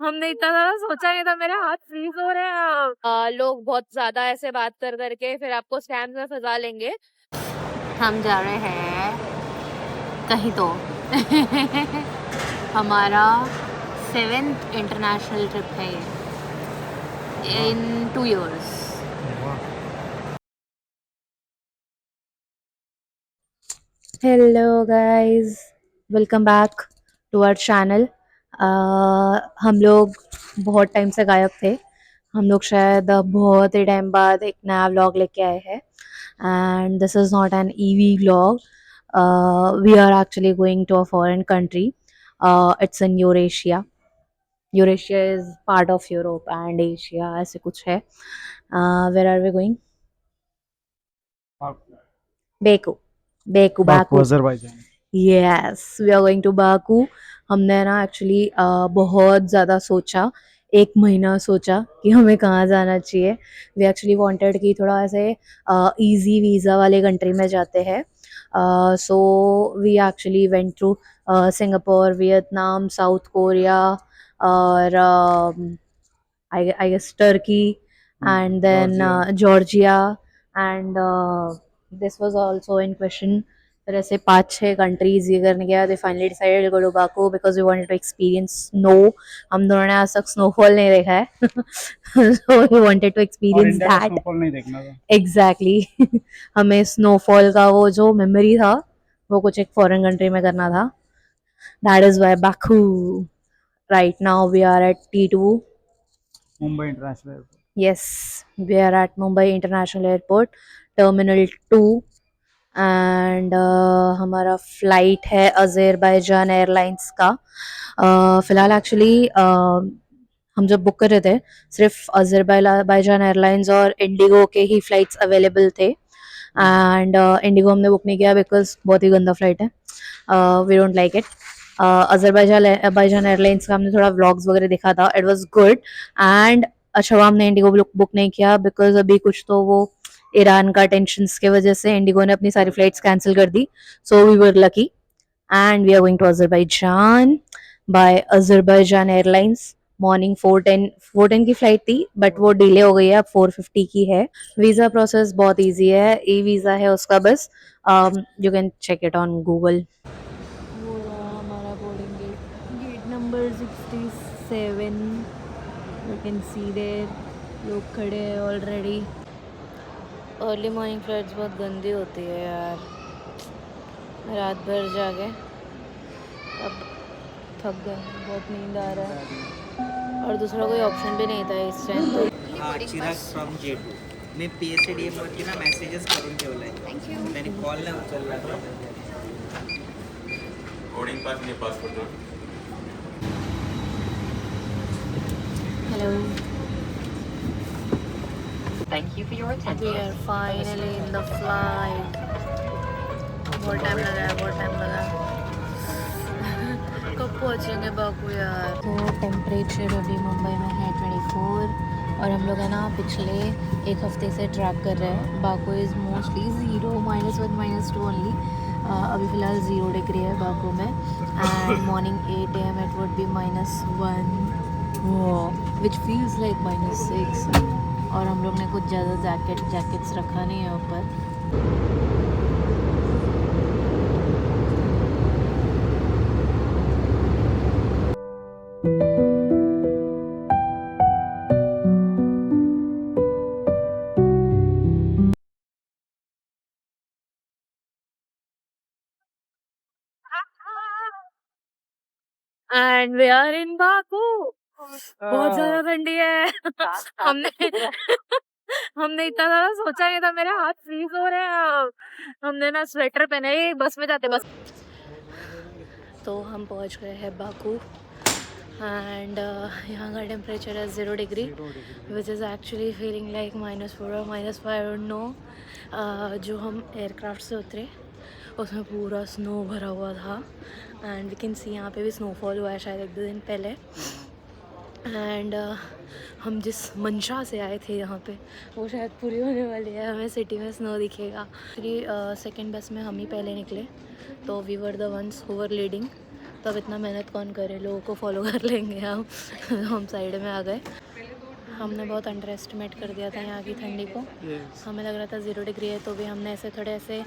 हमने इतना ज़्यादा सोचा नहीं था, मेरे हाथ फ्रीज हो रहे हैं। लोग बहुत ज़्यादा ऐसे बात कर करके फिर आपको स्कैम्स में फंसा लेंगे। हम जा रहे हैं कहीं तो हमारा 7th इंटरनेशनल ट्रिप है ये in 2 years। Hello guys, welcome back to our channel. हम लोग बहुत टाइम से गायब थे। हम लोग शायद बहुत ही टाइम बाद एक नया व्लॉग लेके आए हैं and this is not an EV vlog. We are actually going to a foreign country. It's in Eurasia. Eurasia is part of Europe and Asia, ऐसे कुछ है। Where are we going? Baku. Baku Baku Baku. Azerbaijan. Yes, we are going to Baku. हमने ना actually बहुत ज़्यादा सोचा, 1 महीना सोचा कि हमें कहाँ जाना चाहिए। वी एक्चुअली वांटेड कि थोड़ा ऐसे इजी वीज़ा वाले कंट्री में जाते हैं। So we actually went through Singapore, Vietnam, South Korea और I guess Turkey, and then Georgia. Georgia, and this was also in question. फिर ऐसे 5-6 कंट्रीज ये करने गया, they finally decided to go to Baku because we wanted to experience snow. हम दोनों ने आज तक स्नोफॉल नहीं देखा है so we wanted to और experience इंडिया का that. स्नोफॉल नहीं देखना था। Exactly. हमें स्नोफॉल का वो जो मेमोरी था वो कुछ एक फॉरेन कंट्री में करना था. That is why Baku. Right now we are at T2. Mumbai international airport. Yes, we are at Mumbai International Airport, Terminal 2, and हमारा फ्लाइट है अज़रबैजान एयरलाइंस का। फ़िलहाल एक्चुअली हम जब बुक कर रहे थे सिर्फ अज़रबैजान एयरलाइंस और इंडिगो के ही फ़्लाइट्स अवेलेबल थे एंड इंडिगो हमने बुक नहीं किया बिकॉज बहुत ही गंदा फ्लाइट है। We don't like it. Azerbaijan airlines का हमने थोड़ा व्लॉग्स वगैरह देखा था, इट वाज गुड। एंड अच्छा हमने इंडिगो बुक नहीं किया बिकॉज अभी कुछ तो वो ईरान का टेंशंस के वजह से इंडिगो ने अपनी सारी फ्लाइट्स कैंसिल कर दी। So we were lucky and we are going to Azerbaijan by Azerbaijan airlines. Morning 4:10 की फ्लाइट थी बट वो डिले हो गई है, अब 4:50 की है। वीज़ा प्रोसेस बहुत इजी है, ई वीज़ा है उसका बस। You can check it on Google. वो रहा हमारा boarding gate, gate number 67। You can see there लोग खड़े हैं ऑलरेडी। अर्ली मॉर्निंग फ्लाइट्स बहुत गंदी होती है यार, रात भर जागे अब थक गए, बहुत नींद आ रहा है और दूसरा कोई ऑप्शन भी नहीं था इस टाइम तो। हा चिराग फ्रॉम J2. मी PSADM वरती ना मेसेजेस करून ठेवलाय. त्यांनी कॉल नाही उचलला. बोर्डिंग पास नहीं passport. Hello, we are finally in the flight. बहुत टाइम लगा है, बहुत टाइम लगा। कब पहुँचेंगे बाकू यार? तो टेम्परेचर अभी मुंबई में है 24 और हम लोग है ना पिछले एक हफ्ते से ट्रैक कर रहे हैं। Baku is mostly 0, -1, -2 only. अभी फ़िलहाल 0 डिग्री है बाकू में and morning 8 AM it would be -1 which feels like -6 और हम लोग ने कुछ ज़्यादा जैकेट्स रखा नहीं है ऊपर। And we are in Baku. बहुत ज्यादा ठंडी है हमने हमने इतना ज्यादा सोचा नहीं था, मेरे हाथ फ्रीज हो रहे हैं। हमने ना स्वेटर पहने ही बस में जाते बस। तो हम पहुंच गए हैं बाकू एंड यहाँ का टेम्परेचर है 0 degree which is actually feeling like -4 और -5, आई डोंट नो। जो हम एयरक्राफ्ट से उतरे उसमें पूरा स्नो भरा हुआ था एंड वी कैन सी यहाँ पे भी स्नोफॉल हुआ है शायद 1-2 दिन पहले। एंड हम जिस मंशा से आए थे यहाँ पे वो शायद पूरी होने वाली है, हमें सिटी में स्नो दिखेगा। फिर सेकंड बस में हम ही पहले निकले तो we were the ones who were leading तब इतना मेहनत कौन करे, लोगों को फॉलो कर लेंगे हम। हम साइड में आ गए। हमने बहुत अंडर एस्टिमेट कर दिया था यहाँ की ठंडी को। हमें लग रहा था 0 डिग्री है, तो भी हमने ऐसे थोड़े ऐसे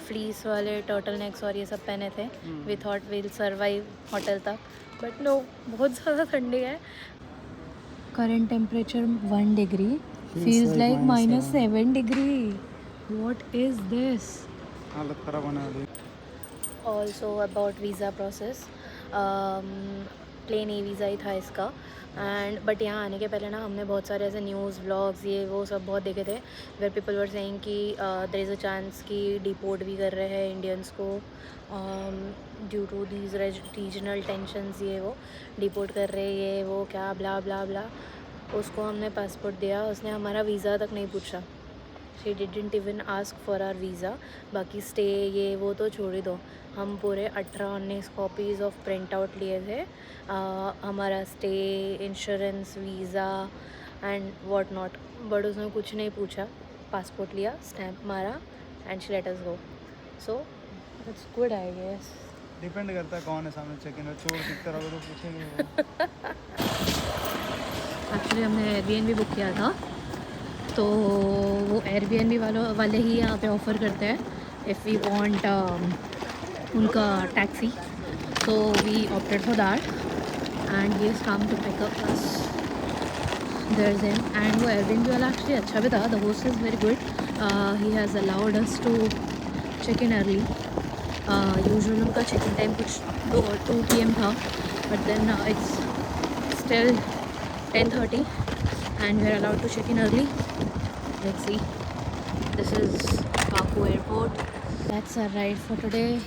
फ्लीस वाले टर्टल नेक्स और ये सब पहने थे। We thought we'll survive hotel तक, बट नो, बहुत ज़्यादा ठंडी है। Current temperature 1 degree, feels like -7 degree. What is this? हालत खराब होने वाली है। Also about visa process, plain e visa ही था इसका। एंड बट यहाँ आने के पहले ना हमने बहुत सारे ऐसे न्यूज़ व्लॉग्स ये वो सब बहुत देखे थे, वेयर पीपल वर सेइंग कि देयर इज़ अ चांस कि डिपोर्ट भी कर रहे हैं इंडियंस को due to these regional tensions, ये वो डिपोर्ट कर रहे ये वो क्या ब्ला ब्ला ब्ला। उसको हमने पासपोर्ट दिया, उसने हमारा वीज़ा तक नहीं पूछा। She didn't even ask for our visa. बाकी स्टे ये वो तो छोड़ ही दो, हम पूरे 18-19 कॉपीज़ ऑफ प्रिंट आउट लिए थे, हमारा stay, insurance, visa and what not. But उसने कुछ नहीं पूछा, पासपोर्ट लिया, स्टैम्प मारा and she let us go. So it's good I guess. Depend करता है कौन है सामने, चेक इन चोर दिखता रहोगे तो पूछेंगे। एक्चुअली हमने एयरबीएनबी बुक किया था, तो वो एयरबीएनबी वाले ही यहाँ पे ऑफ़र करते हैं इफ़ वी वांट उनका taxi. So we opted for that and he is come to pick up us. There is him. And वो एयरबीएनबी वाला एक्चुअली अच्छा भी था, the host is very good. He has allowed us to check in early. Usually उनका check in time कुछ 2 PM था, but then it's still 10:30 and we are allowed to check in early. Let's see. This is Baku airport. That's our ride for today.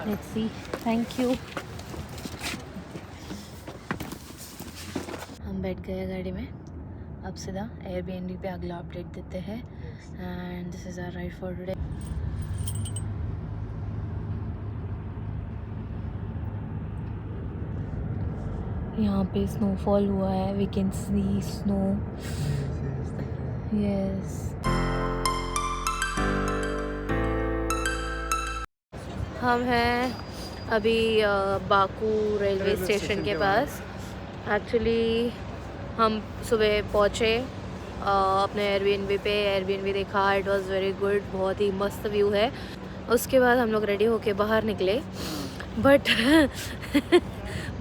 Let's see. Thank you. हम बैठ गए गाड़ी में, अब सीधा Airbnb पे अगला अपडेट देते हैं। And this is our ride for today. यहाँ पे स्नोफॉल हुआ है, we can see snow. Yes, हम हैं अभी बाकू रेलवे स्टेशन के पास। एक्चुअली हम सुबह पहुँचे अपने एयरबीएनबी पे, एयरबीएनबी देखा, इट वाज वेरी गुड, बहुत ही मस्त व्यू है। उसके बाद हम लोग रेडी होके बाहर निकले, बट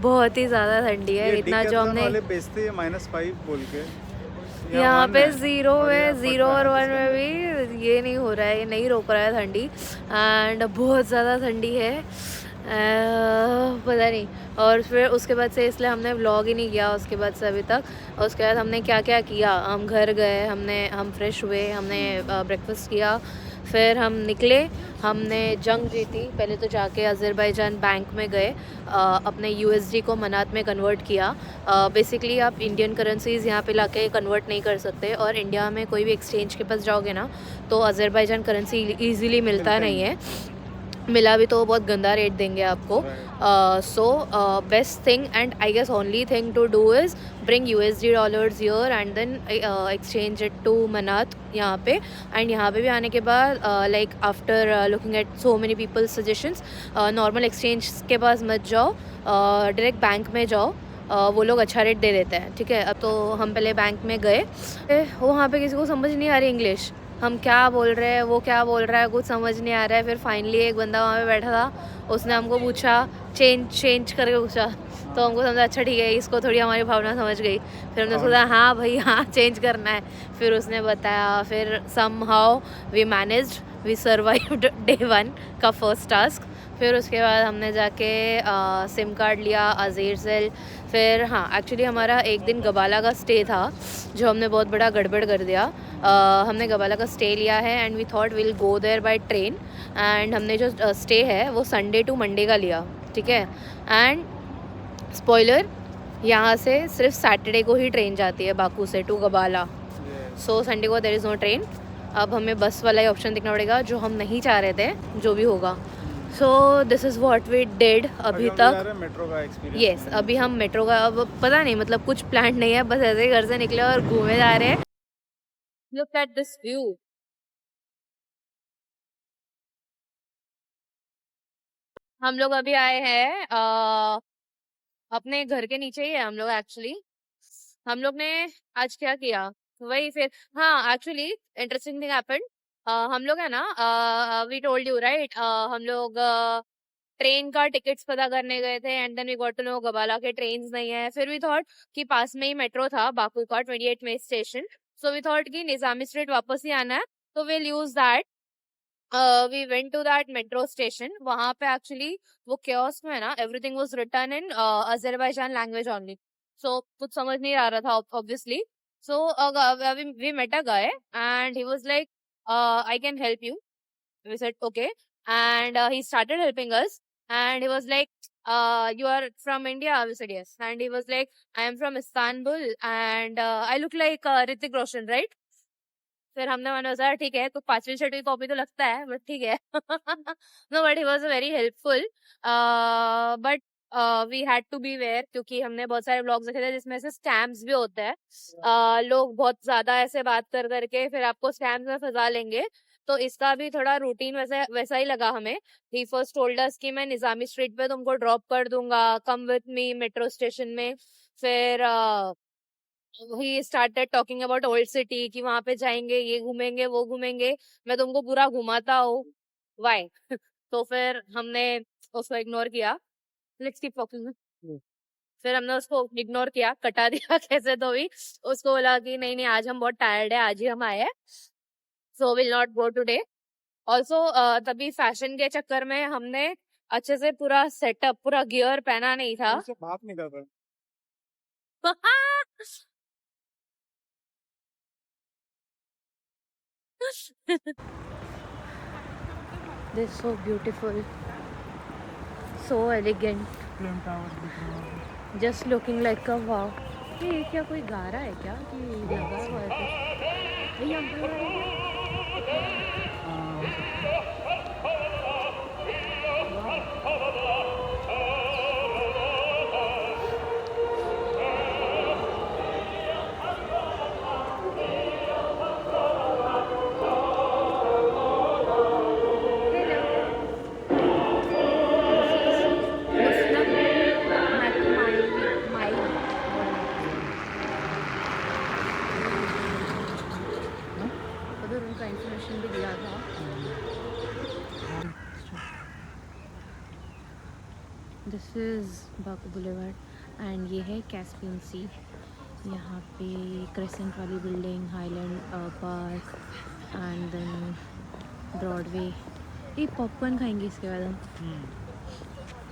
बहुत ही ज़्यादा ठंडी है। इतना जो हमने बेचते हैं -5 बोल के, यहाँ पे 0 में 0 और 1 में भी ये नहीं हो रहा है, ये नहीं रोक रहा है ठंडी। एंड बहुत ज़्यादा ठंडी है, पता नहीं। और फिर उसके बाद से इसलिए हमने व्लॉग ही नहीं किया उसके बाद से अभी तक। और उसके बाद हमने क्या क्या किया, हम घर गए, हम फ्रेश हुए, हमने ब्रेकफास्ट किया, फिर हम निकले, हमने जंग जीती। पहले तो जाके अज़रबैजान बैंक में गए, अपने USD को मनात में कन्वर्ट किया। बेसिकली आप इंडियन करेंसीज़ यहाँ पे लाके कन्वर्ट नहीं कर सकते, और इंडिया में कोई भी एक्सचेंज के पास जाओगे ना तो अज़रबैजान करेंसी ईज़िली मिलता नहीं है, मिला भी तो बहुत गंदा रेट देंगे आपको। So best thing and I guess only thing to do is bring USD dollars here and then exchange it to manat यहाँ पे। एंड यहाँ पे भी आने के बाद like after looking at so many peoples suggestions, normal exchange के पास मत जाओ, डायरेक्ट बैंक में जाओ, वो लोग अच्छा रेट दे देते हैं, ठीक है। अब तो हम पहले बैंक में गए, वहाँ पे किसी को समझ नहीं आ रही इंग्लिश, हम क्या बोल रहे हैं, वो क्या बोल रहा है, कुछ समझ नहीं आ रहा है। फिर फाइनली एक बंदा वहाँ पे बैठा था, उसने हमको पूछा, चेंज करके पूछा, तो हमको समझा अच्छा ठीक है, इसको थोड़ी हमारी भावना समझ गई। फिर हमने सोचा हाँ भाई हाँ चेंज करना है। फिर उसने बताया, फिर somehow we managed, we survived day 1 का फर्स्ट टास्क। फिर उसके बाद हमने जाके सिम कार्ड लिया अज़ीर से। फिर हाँ, एक्चुअली हमारा एक दिन गबाला का स्टे था, जो हमने बहुत बड़ा गड़बड़ कर दिया। हमने गबाला का स्टे लिया है and we thought will go there by train, and हमने जो स्टे है वो संडे टू मंडे का लिया, ठीक है। एंड स्पॉइलर, यहाँ से सिर्फ सैटरडे को ही ट्रेन जाती है बाकू से टू गबाला। सो संडे को देयर इज़ नो ट्रेन। अब हमें बस वाला ही ऑप्शन देखना पड़ेगा, जो हम नहीं चाह रहे थे, जो भी होगा। So this is what we did अभी तक। मेट्रो का एक्सपीरियंस। यस, अभी हम मेट्रो का, अब पता नहीं मतलब कुछ प्लान नहीं है, बस ऐसे ही घर से निकले और घूमे जा रहे हैं। Look at this view. हम लोग अभी आए हैं अपने घर के नीचे ही है हम लोग एक्चुअली। हम लोग ने आज क्या किया, वही फिर, हाँ एक्चुअली इंटरेस्टिंग थिंग हैपेंड। हम लोग है ना, वी टोल्ड यू राइट, हम लोग ट्रेन का टिकट्स पता करने गए थे and then we got to know Gabala के ट्रेन्स नहीं है। फिर वी थॉट कि पास में ही मेट्रो था बापू का 28 में स्टेशन, सो वी थॉट कि निजामी स्ट्रीट वापस ही आना है, तो will use that. We went to that metro station. वहां पे एक्चुअली वो कियोस्क में है ना, everything was written in Azerbaijan language only, so कुछ समझ नहीं आ रहा था obviously. So we met a guy and he was like, I can help you. We said okay, and he started helping us, and he was like, you are from India? We said yes, and he was like, I am from Istanbul, and I look like Hrithik Roshan, right? फिर हमने मैंने सोचा ठीक है, तो 5वीं 6वीं copy तो लगता है, बट ठीक है। No, but he was very helpful, but we had to beware, क्योंकि हमने बहुत सारे ब्लॉग्स देखे थे जिसमें से स्कैम्स भी होते हैं। लोग बहुत ज्यादा ऐसे बात कर करके फिर आपको स्कैम्स में फंसा लेंगे, तो इसका भी थोड़ा रूटीन वैसा वैसा ही लगा हमें। ही फर्स्ट टोल्ड अस कि मैं निजामी स्ट्रीट पे तुमको ड्रॉप कर दूंगा, come with me metro station में। फिर he started talking about old city, कि वहां पे जाएंगे, ये घूमेंगे, वो घूमेंगे, मैं तुमको पूरा घुमाता हूँ। वाई? तो फिर हमने उसको इग्नोर किया। Let's keep talking. फिर हमने उसको इग्नोर किया, कटा दिया कैसे तो भी। उसको बोला कि नहीं नहीं, आज हम बहुत टायर्ड है, आज ही हम आए हैं, so will not go today. Also तभी फैशन के चक्कर में हमने अच्छे से पूरा सेटअप, पूरा गियर पहना नहीं था। उससे बात नहीं कर रहा। This is so beautiful, so elegant, flame tower दिख रहा है। just looking like a wow. ये क्या कोई गा रहा है क्या, कि लगा हुआ है कुछ? ये अंकल गा रहे हैं क्या? हाँ, हो सकता है। उधर उनका इंफॉर्मेशन भी दिया था। This is Baku boulevard and ये है कैस्पियन सी। यहाँ पे क्रेसेंट वाली building, highland park and then Broadway. ये पॉपकॉर्न खाएंगे इसके बाद हम।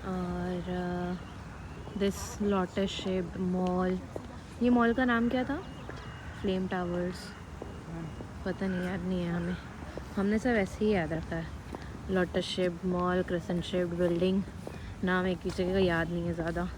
और दिस लोटस शेप मॉल, ये मॉल का नाम क्या था? फ्लेम टावर्स, पता नहीं, याद नहीं है हमें, हमने सब ऐसे ही याद रखा है। Lotus shape mall, crescent shape building, नाम एक ही जगह का याद नहीं है ज़्यादा।